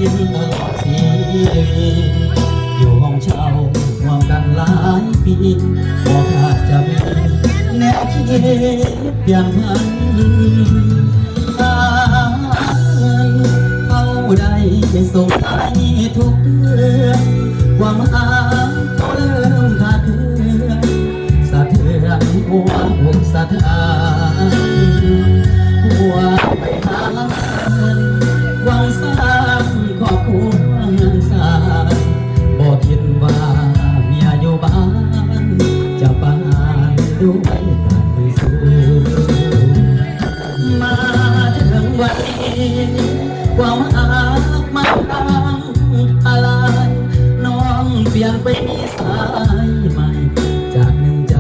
กินตลอดชีวิตอยู่ห้องเช่าร่วมกันหลายปีบอกอาจจะมีแนวคิดเปลี่ยนพันหาเงินเขาได้ส่งให้ทุกเดือนความหาก็เริ่มขาดเคือนสะเทือนหัวอกสะท้านหัวไปหาเงินหวังสร้างครอบครัวเงินสร้างบอกคิดว่าเมียอยู่บ้านจะปานด้วยการไปสู้มาถึงวันนี้ความรักมันตั้งอะไรน้องเปลี่ยนไปมีสายใหม่จากหนึ่งใจ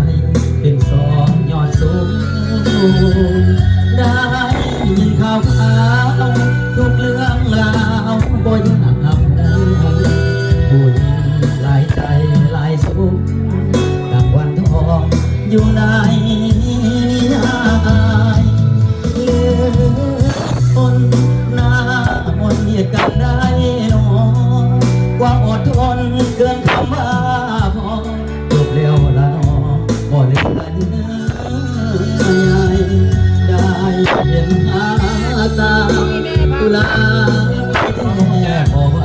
เป็นสองยอดสูงได้ยินข่าวทุกเรื่องราวบ่อยากเอาผู้หญิงหลายใจหลายสูงดังวันทองอยู่ในนิยายเลือคนหน้ามนต์เหตุการณ์ได้หนอความอดทนเกินคำว่าพอจบเร็วละนอบ่เหลือเนื้อได้เห็นหาตาตุลาแท้พอไหว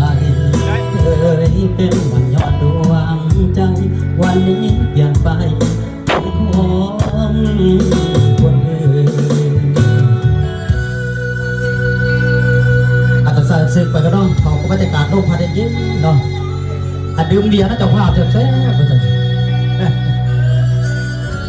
เคยเป็นวันยอดดวงใจวันนี้เปลี่ยนไปเป็นของคนอื่นอาจจะใส่ซึกไปก็ต้องเขาก็บรรยากาศโลกพาเด็กยิ้มเนาะดื่มเบียร์นะเจ้าภาพเจ็บแซ่บ